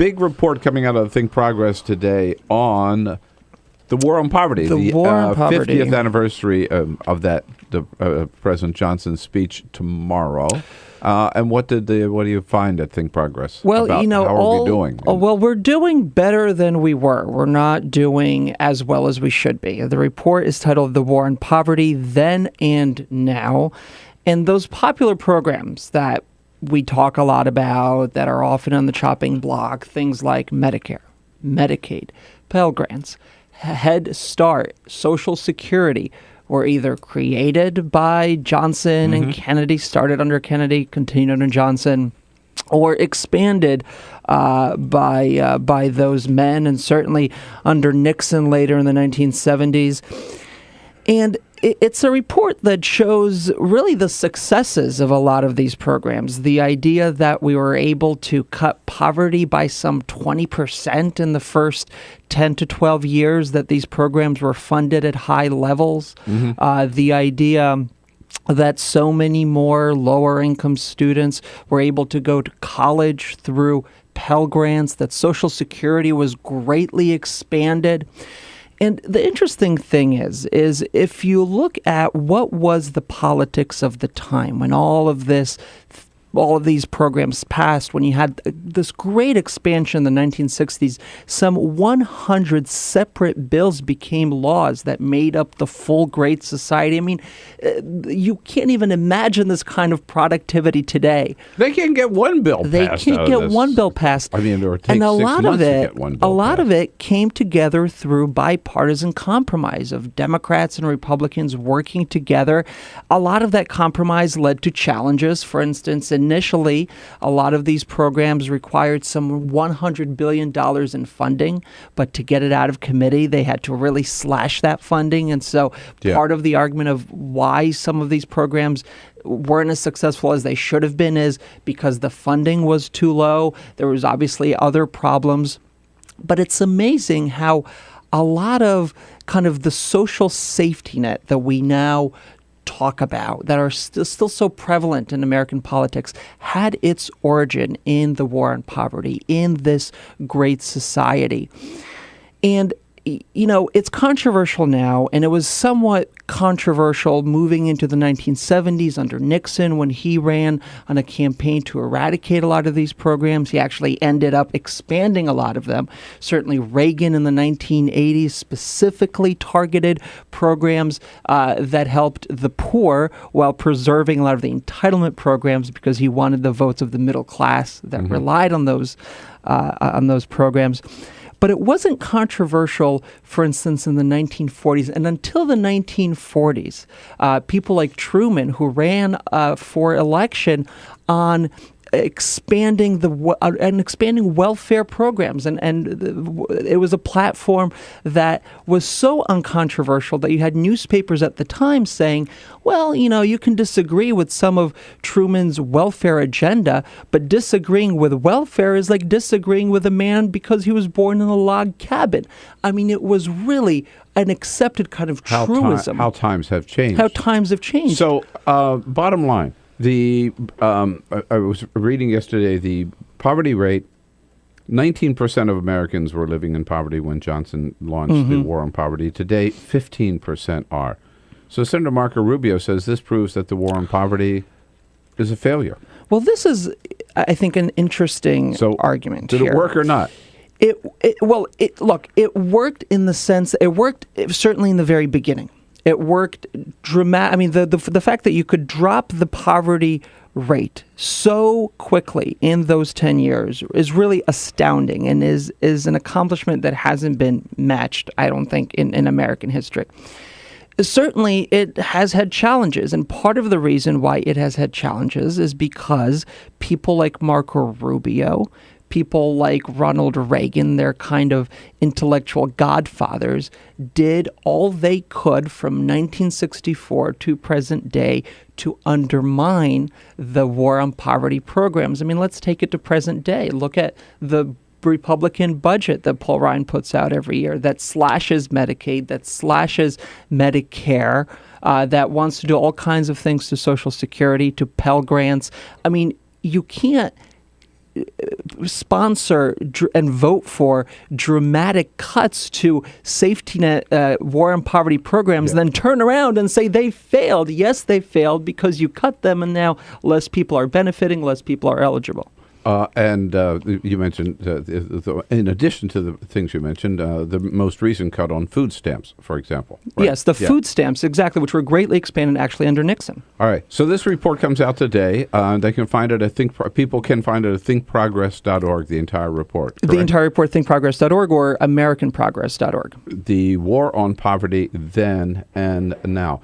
big report coming out of Think Progress today on the war on poverty. The war on poverty. 50th anniversary of that President Johnson's speech tomorrow. And what do you find at Think Progress? Well, about how are we doing? Well, we're doing better than we were. We're not doing as well as we should be. The report is titled "The War on Poverty: Then and Now," and those popular programs that we talk a lot about, that are often on the chopping block, things like Medicare, Medicaid, Pell Grants, Head Start, Social Security, were either created by Johnson and Kennedy, started under Kennedy, continued under Johnson, or expanded by those men, and certainly under Nixon later in the 1970s. And it's a report that shows really the successes of a lot of these programs. The idea that we were able to cut poverty by some 20% in the first 10 to 12 years that these programs were funded at high levels. The idea that so many more lower income students were able to go to college through Pell Grants, that Social Security was greatly expanded. And the interesting thing is if you look at what was the politics of the time when all of these programs passed, when you had this great expansion in the 1960s, some 100 separate bills became laws that made up the full Great Society. I mean, you can't even imagine this kind of productivity today. They can't get one bill passed. They can't get one bill passed. I mean, it would take 6 months to get one bill A lot of it came together through bipartisan compromise of Democrats and Republicans working together. A lot of that compromise led to challenges. For instance, initially, a lot of these programs required some $100 billion in funding, but to get it out of committee, they had to really slash that funding. And so part of the argument of why some of these programs weren't as successful as they should have been is because the funding was too low. There was obviously other problems. But it's amazing how a lot of kind of the social safety net that we now talk about, that are still so prevalent in American politics, had its origin in the war on poverty, in this great society. And you know, it's controversial now, and it was somewhat controversial moving into the 1970s under Nixon when he ran on a campaign to eradicate a lot of these programs. He actually ended up expanding a lot of them. Certainly Reagan in the 1980s specifically targeted programs that helped the poor while preserving a lot of the entitlement programs because he wanted the votes of the middle class that relied on those programs. But it wasn't controversial, for instance, in the 1940s. And until the 1940s, people like Truman, who ran for election on expanding welfare programs, and it was a platform that was so uncontroversial that you had newspapers at the time saying, well, you know, you can disagree with some of Truman's welfare agenda, but disagreeing with welfare is like disagreeing with a man because he was born in a log cabin. I mean, it was really an accepted kind of truism. How times have changed. How times have changed. So, bottom line. I was reading yesterday the poverty rate. 19% of Americans were living in poverty when Johnson launched the war on poverty. Today, 15% are. So Senator Marco Rubio says this proves that the war on poverty is a failure. Well, this is, I think, an interesting argument. Did it work or not? It worked in the sense it worked certainly in the very beginning. It worked dramatic. I mean, the fact that you could drop the poverty rate so quickly in those 10 years is really astounding and is an accomplishment that hasn't been matched, I don't think, in American history. Certainly, it has had challenges, and part of the reason why it has had challenges is because people like Marco Rubio, people like Ronald Reagan, their kind of intellectual godfathers, did all they could from 1964 to present day to undermine the war on poverty programs. I mean, let's take it to present day. Look at the Republican budget that Paul Ryan puts out every year that slashes Medicaid, that slashes Medicare, that wants to do all kinds of things to Social Security, to Pell Grants. I mean, you can't sponsor and vote for dramatic cuts to safety net war on poverty programs, then turn around and say they failed. Yes, they failed because you cut them, and now less people are benefiting, less people are eligible. And you mentioned, in addition to the things you mentioned, the most recent cut on food stamps, for example. Right? Yes, the food stamps, exactly, which were greatly expanded actually under Nixon. All right. So this report comes out today. They can find it at people can find it at thinkprogress.org, the entire report. Correct? The entire report, thinkprogress.org or americanprogress.org. The war on poverty then and now.